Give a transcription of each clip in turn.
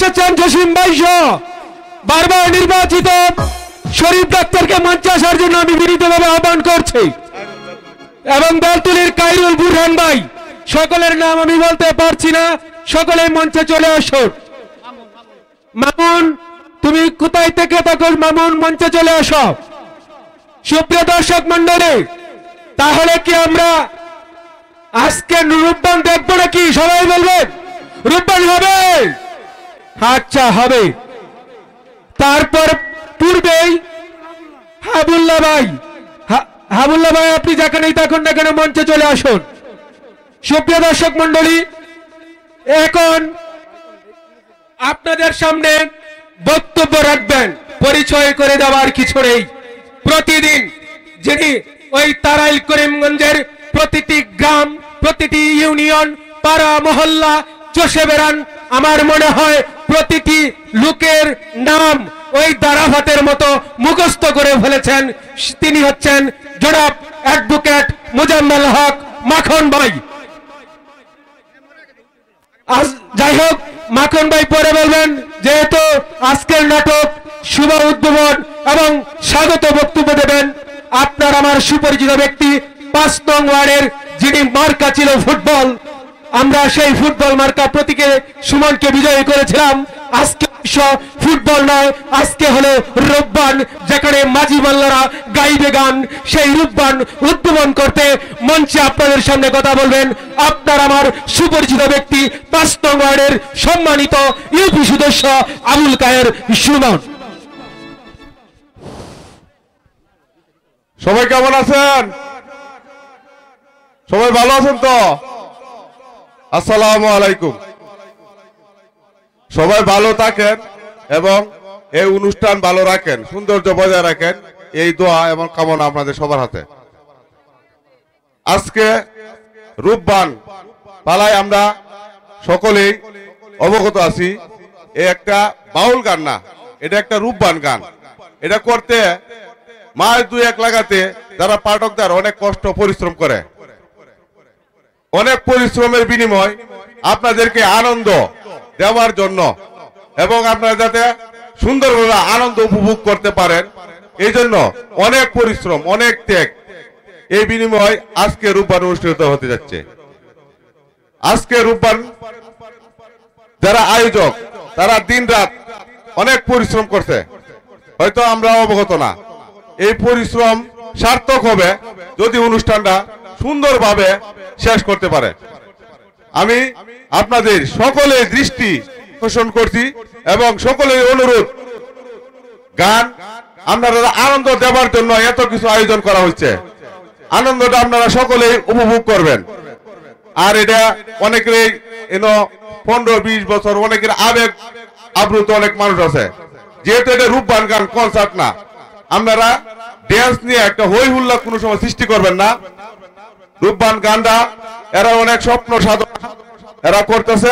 এসেছেন জসিম ভাই সহ বারবার নির্বাচিত শরীফ ডাক্তারকে মঞ্চে আসার জন্য আমি বিনীতভাবে আহ্বান করছি এবং বেলতুলির কাইরুল বুরহান ভাই সকলের নাম আমি বলতে পারছি না সকলে মঞ্চে চলে আসো মামুন তুমি কোথায় থেকে তখন মামুন মঞ্চে চলে আসো সুপ্রিয় দর্শক মণ্ডলী তাহলে কি আমরা আজকে রূপবান দেখবো নাকি সবাই বলবেন রূপবান হবে আচ্ছা হবে তারপর পূর্বেই হাবুল্লাহ ভাই আপনি যেখানেই থাকুন না কেন মঞ্চে চলে আসুন সুপ্রিয় দর্শক মণ্ডলী এখন আপনাদের সামনে বক্তব্য রাখবেন পরিচয় করে দেওয়ার কিছু নেই প্রতিদিন যিনি ওই তারাইল করিমগঞ্জের প্রতিটি গ্রাম প্রতিটি ইউনিয়ন পাড়া মহল্লা চষে বেড়ান আমার মনে হয় প্রতিটি লোকের নাম ওই দারাভাতের মতো মুখস্থ করে ফেলেছেন তিনি হচ্ছেন জনাব অ্যাডভোকেট মুজাম্মেল হক মাখন ভাই যাই হোক মাখন ভাই পরে বলবেন যেহেতু আজকের নাটক শুভ উদ্বোধন এবং স্বাগত বক্তব্য দেবেন আপনার আমার সুপরিচিত ব্যক্তি 5 নং ওয়ার্ডের যিনি মার্কা ছিল ফুটবল আমরা সেই ফুটবল মার্কা প্রতীকে সুমনকে বিজয়ী করেছিলাম আজকে ফুটবল নয় আজকে হলো রূপবান যেখানে মাঝি মাল্লারা গাইবে গান সেই রূপবান উদ্বোধন করতে মঞ্চে আপনাদের সামনে কথা বলবেন আপনার আমার সুপরিচিত ব্যক্তি 5 নং ওয়ার্ডের সম্মানিত ইউপি সদস্য আবুল কায়ের সুমন সবাই কেমন আছেন সবাই ভালো আছেন তো আসসালামু আলাইকুম সবাই ভালো থাকেন এবং এই অনুষ্ঠান ভালো রাখেন সৌন্দর্য বজায় রাখেন এই দোয়া এবং কামনা আপনাদের সবার হাতে আজকে রূপবান পালায় আমরা সকলেই অবগত আছি এই একটা বাউল গান না এটা একটা রূপবান গান এটা করতে মাস 2-1 লাগাতে যারা পাঠকদের অনেক কষ্ট পরিশ্রম করে অনেক পরিশ্রমের বিনিময় আপনাদেরকে আনন্দ দেওয়ার জন্য এবং আপনারা যাতে সুন্দরভাবে আনন্দ উপভোগ করতে পারেন এই জন্য অনেক পরিশ্রম অনেক ত্যাগ এই বিনিময় আজকে রূপবান অনুষ্ঠিত হতে যাচ্ছে আজকে রূপবান যারা আয়োজক তারা দিনরাত অনেক পরিশ্রম করছে হয়তো আমরা অবগত না এই পরিশ্রম সার্থক হবে যদি অনুষ্ঠানটা সুন্দরভাবে শেষ করতে পারে আমি আপনাদের সকলের দৃষ্টি আকর্ষণ করছি এবং সকলের অনুরোধ গান আপনারা আনন্দ দেওয়ার জন্য এত কিছু আয়োজন করা হচ্ছে আনন্দটা আপনারা সকলেই উপভোগ করবেন আর এটা অনেকেরই 15-20 বছর অনেকের আবেগ আপ্লুত অনেক মানুষ আছে যেহেতু এটা রূপবান গান কনসার্ট না আপনারা ড্যান্স নিয়ে একটা হই হুল্লা কোনো সময় সৃষ্টি করবেন না রূপবান গানটা এরা অনেক স্বপ্ন সাধন এরা করতেছে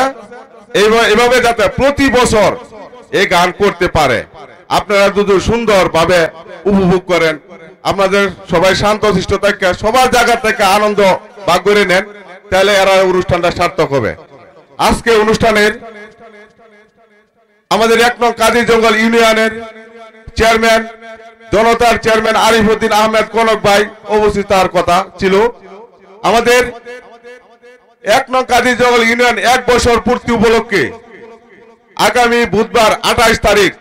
এইভাবে যাতে প্রতি বছর এই গান করতে পারে আপনারা যদি সুন্দরভাবে উপভোগ করেন আপনাদের সবাই শান্তশিষ্ট থেকে সবার জায়গা থেকে আনন্দ ভাগ করে নেন তাহলে এরা অনুষ্ঠানটা সার্থক হবে আজকে অনুষ্ঠানের আমাদের 1 নং কাদির জঙ্গল ইউনিয়নের চেয়ারম্যান জনতার চেয়ারম্যান আরিফউদ্দিন আহমেদ কনক ভাই উপস্থিত তার কথা ছিল আমাদের 1 নং কাদির জঙ্গল ইউনিয়ন 1 বছর পূর্তি উপলক্ষে আগামী বুধবার 28 তারিখ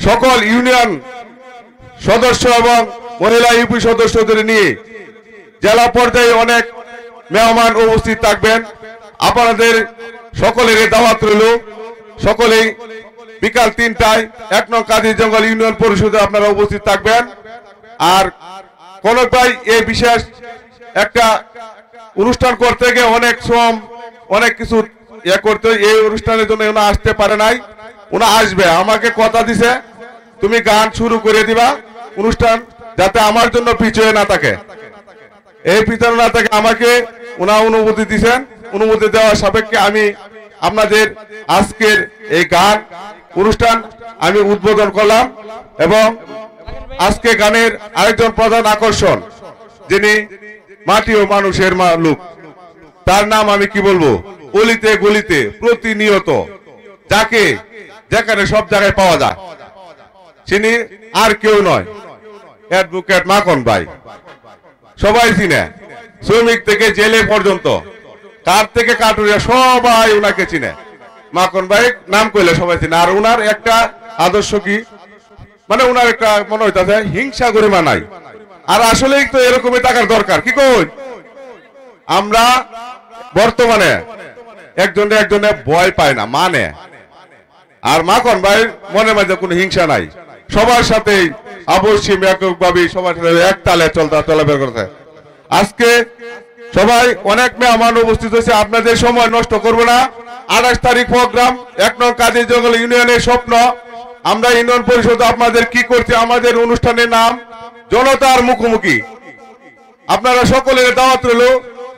সকল ইউনিয়ন সদস্য এবং মহিলা ইউপি সদস্যদের নিয়ে জেলা পর্যায়ে অনেক মেহমান উপস্থিত থাকবেন আপনাদের সকলের দাওয়াত রইল সকলেই বিকাল 3টায় 1 নং কাদির জঙ্গল ইউনিয়ন পরিষদে আপনারা উপস্থিত থাকবেন আর কনক ভাই এই বিশেষ একটা অনুষ্ঠান করতে গিয়ে অনেক শ্রম অনেক কিছু করতে এই অনুষ্ঠানের জন্য উনি আসতে পারে নাই উনি আসবে আমাকে কথা দিছে তুমি গান শুরু করে দিবা অনুষ্ঠান যাতে আমার জন্য পিছনে না থাকে এই পিছনে না থাকে আমাকে উনি অনুমতি দিয়েছেন অনুমতি দেওয়ার সাপেক্ষে আমি আপনাদের আজকের এই গান অনুষ্ঠান আমি উদ্বোধন করলাম এবং আজকে গানের আরেকজন প্রধান আকর্ষণ যিনি মাটি ও মানুষের লোক তার নাম আমি কি বলবো অলিতে গলিতে প্রতিনিয়ত যাকে যেখানে সব জায়গায় পাওয়া যায়, তিনি আর কেউ নয়, অ্যাডভোকেট মাখন ভাই। সবাই চিনে, শ্রমিক থেকে জেলে পর্যন্ত, কার থেকে কাটুরিয়া সবাই ওনাকে চিনে। মাখন ভাই নাম কইলে সবাই চিনে। আর ওনার একটা আদর্শ কি, মানে ওনার একটা মনে হইতাছে হিংসা গরিমা নাই। আর আসলেই তো এরকমই থাকার দরকার। কি কই, আমরা বর্তমানে একজনে ভয় পায় না, মানে। আর মাখন ভাই মনে মাঝে কোনো হিংসা নাই, সবার সাথেই অবশ্যই এককভাবে সবার সাথে এক তালে চলাফেরা করতে। আজকে সবাই অনেক মেহমান উপস্থিত হয়েছে, আপনাদের সময় নষ্ট করবো না। 28 তারিখ প্রোগ্রাম, 1 নং কাজী জঙ্গল ইউনিয়নের স্বপ্ন। আমরা ইউনিয়ন পরিষদ আপনাদের কি করছি, আমাদের অনুষ্ঠানের নাম জনতার মুখোমুখি। আপনারা সকলের দাওয়াত রইল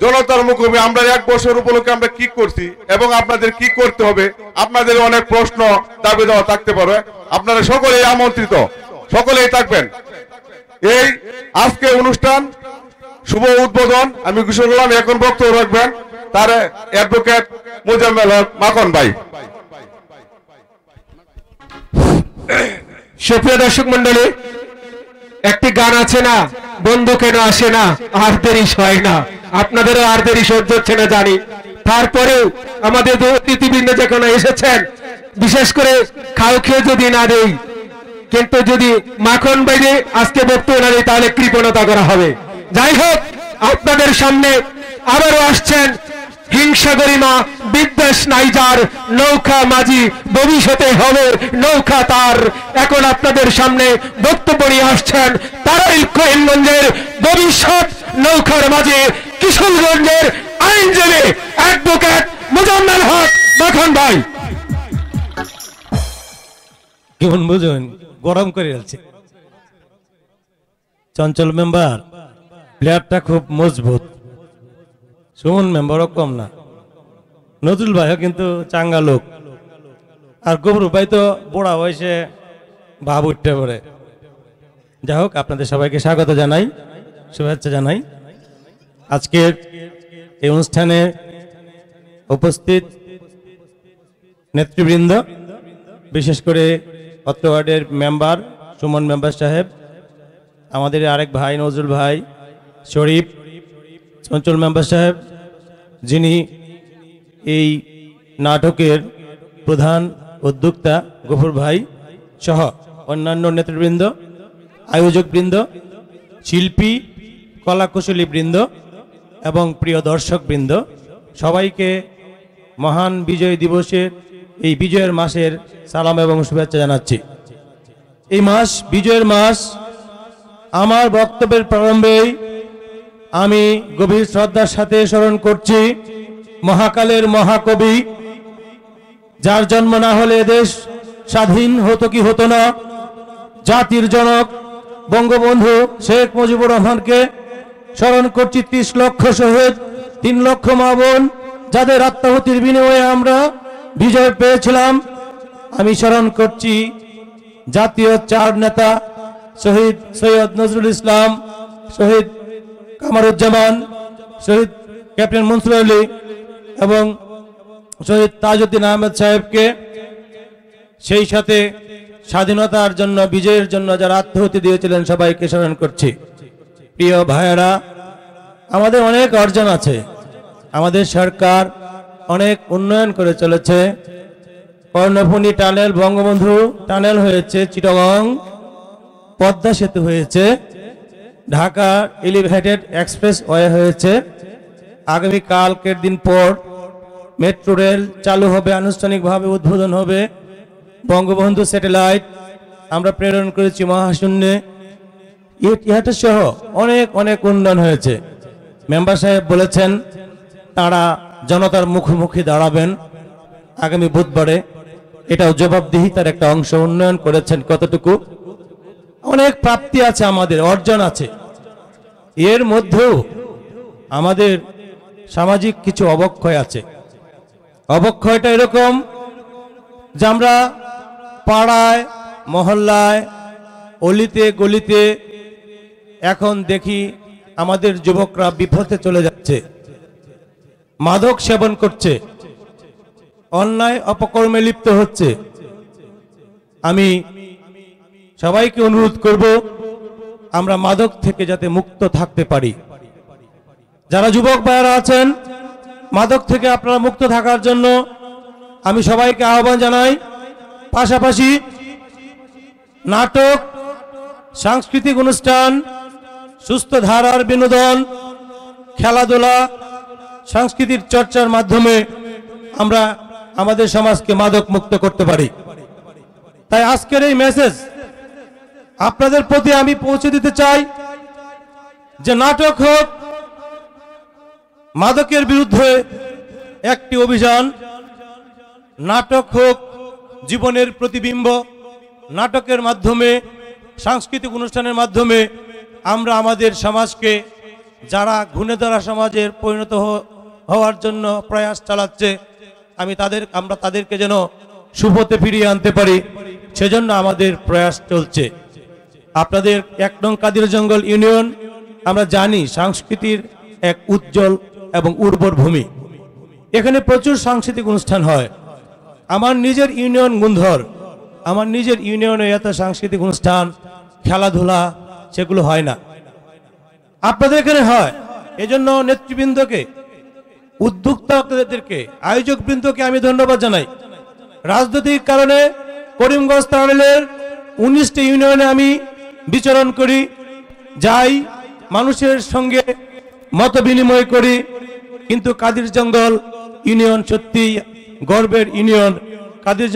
জনতার মুখোমুখি। আমরা 1 বছর উপলক্ষে আমরা কি করছি এবং আপনাদের কি করতে হবে, আপনাদের অনেক প্রশ্ন দাবি দেওয়া থাকতে পারে। আপনারা সকলেই আমন্ত্রিত, সকলেই থাকবেন। এই আজকে অনুষ্ঠান শুভ উদ্বোধন আমি ঘোষণা করলাম। এখন বক্তব্য রাখবেন তার অ্যাডভোকেট মোজাম্মেল হক মাখন ভাই। সুপ্রিয় দর্শক মন্ডলী, একটি গান আছে না, বন্ধু কেন আসে না, আর দেরি হয় না। আপনাদেরও আর দেরি সহ্য হচ্ছে না জানি, তারপরেও আমাদের অতিথিবৃন্দ যেখানে এসেছেন, বিশেষ করে খাও খেয়ে যদি না দেই, কিন্তু যদি মাখন বাইরে আজকে বক্তব্য না দেয় তাহলে কৃপণতা করা হবে। যাই হোক, আপনাদের সামনে আবারও আসছেন হিংসা গরিমা বিদ্বেষ নাইজার নৌকা মাঝি, ভবিষ্যতে হবে নৌকা তার। এখন আপনাদের সামনে বক্তব্য নিয়ে আসছেন তারাইল করিমগঞ্জের ভবিষ্যৎ নৌকার মাঝি, কিশোরগঞ্জের আইনজীবী অ্যাডভোকেট মোজাম্মেল হক মাখন ভাই। কেমন বুঝুন, গরম করে যাচ্ছে। চঞ্চল মেম্বার, প্লেয়ারটা খুব মজবুত। সুমন মেম্বারও কম না, নজরুল ভাইও কিন্তু চাঙ্গা লোক। আর গবরু ভাই তো বুড়া বয়সে ভাব উঠতে পারে। যাই হোক, আপনাদের সবাইকে স্বাগত জানাই, শুভেচ্ছা জানাই। আজকের এই অনুষ্ঠানে উপস্থিত নেতৃবৃন্দ, বিশেষ করে অত্র ওয়ার্ডের মেম্বার সুমন মেম্বার সাহেব, আমাদের আরেক ভাই নজরুল ভাই, শরীফ, চঞ্চল মেম্বার সাহেব, যিনি এই নাটকের প্রধান উদ্যোক্তা গফুর ভাই সহ অন্যান্য নেতৃবৃন্দ, আয়োজকবৃন্দ, শিল্পী, কলাকুশলী বৃন্দ এবং প্রিয় দর্শকবৃন্দ, সবাইকে মহান বিজয় দিবসের এই বিজয়ের মাসের সালাম এবং শুভেচ্ছা জানাচ্ছি। এই মাস বিজয়ের মাস। আমার বক্তব্যের প্রারম্ভেই আমি গভীর শ্রদ্ধার সাথে স্মরণ করছি মহাকালের মহাকবি, যার জন্ম না হলে দেশ স্বাধীন হতো কি হতো না, জাতির জনক বঙ্গবন্ধু শেখ মুজিবুর রহমানকে স্মরণ করছি। 30 লক্ষ শহীদ, 3 লক্ষ মা বোন, যাদের আত্মাহুতির বিনিময়ে আমরা বিজয় পেয়েছিলাম। আমি স্মরণ করছি জাতীয় 4 নেতা, শহীদ সৈয়দ নজরুল ইসলাম, শহীদ কামারুজ্জামান, শহীদ ক্যাপ্টেন মনসুর আলী এবং শহীদ তাজউদ্দিন আহমেদ সাহেবকে। সেই সাথে স্বাধীনতার জন্য, বিজয়ের জন্য যারা আত্মাহুতি দিয়েছিলেন সবাইকে স্মরণ করছি। প্রিয় ভাইয়েরা, আমাদের অনেক অর্জন আছে, আমাদের সরকার অনেক উন্নয়ন করে চলেছে। কর্ণফুলী টানেল, বঙ্গবন্ধু টানেল হয়েছে, চিটাগং পদ্মা সেতু হয়েছে, ঢাকা এলিভেটেড এক্সপ্রেস ওয়ে হয়েছে। আগামী কালকের দিন পর মেট্রো রেল চালু হবে, আনুষ্ঠানিকভাবে উদ্বোধন হবে। বঙ্গবন্ধু স্যাটেলাইট আমরা প্রেরণ করেছি মহাশূন্যে। ইহাটা সহ অনেক অনেক উন্নয়ন হয়েছে। মেম্বার সাহেব বলেছেন তারা জনতার মুখোমুখি দাঁড়াবেন আগামী বুধবারে। এটাও জবাবদিহিতার একটা অংশ। উন্নয়ন করেছেন কতটুকু, অনেক প্রাপ্তি আছে, আমাদের অর্জন আছে। এর মধ্যেও আমাদের সামাজিক কিছু অবক্ষয় আছে। অবক্ষয়টা এরকম যে আমরা পাড়ায়, মহল্লায়, অলিতে গলিতে এখন দেখি আমাদের যুবকরা বিপথে চলে যাচ্ছে, মাদক সেবন করছে। অন্যায় অপকর্মে লিপ্ত হচ্ছে। আমি সবাইকে অনুরোধ করব আমরা মাদক থেকে যাতে মুক্ত থাকতে পারি। যারা যুবক ভাইয়েরা আছেন, মাদক থেকে আপনারা মুক্ত থাকার জন্য আমি সবাইকে আহ্বান জানাই। পাশাপাশি নাটক, সাংস্কৃতিক অনুষ্ঠান, সুস্থ ধারার বিনোদন, খেলাধুলা, সংস্কৃতির চর্চার মাধ্যমে আমরা আমাদের সমাজকে মাদক মুক্ত করতে পারি। তাই আজকের এই মেসেজ আপনাদের প্রতি আমি পৌঁছে দিতে চাই যে নাটক হোক মাদকের বিরুদ্ধে একটি অভিযান, নাটক হোক জীবনের প্রতিবিম্ব, নাটকের মাধ্যমে, সাংস্কৃতিক অনুষ্ঠানের মাধ্যমে আমরা আমাদের সমাজকে, যারা ঘুণে ধরা সমাজের পরিণত হওয়ার জন্য প্রয়াস চালাচ্ছে, আমরা তাদেরকে যেন সুপথে ফিরিয়ে আনতে পারি, সেজন্য আমাদের প্রয়াস চলছে। আপনাদের ১ নং কাদির জঙ্গল ইউনিয়ন আমরা জানি সংস্কৃতির এক উজ্জ্বল এবং উর্বর ভূমি। এখানে প্রচুর সাংস্কৃতিক অনুষ্ঠান হয়। আমার নিজের ইউনিয়ন গুন্ধর, আমার নিজের ইউনিয়নে এত সাংস্কৃতিক অনুষ্ঠান, খেলাধুলা সেগুলো হয় না। আপনাদের এখানে হয়। এজন্য নেতৃবৃন্দকে, উদ্যোক্তাদেরকে, আয়োজকবৃন্দকে আমি ধন্যবাদ জানাই। রাজনৈতিক কারণে করিমগঞ্জ টানেলের 19টি ইউনিয়নে আমি বিচরণ করি, যাই, মানুষের সঙ্গে মত বিনিময় করি, কিন্তু কাদির জঙ্গল ইউনিয়ন সত্যি গর্বের ইউনিয়ন। কাদির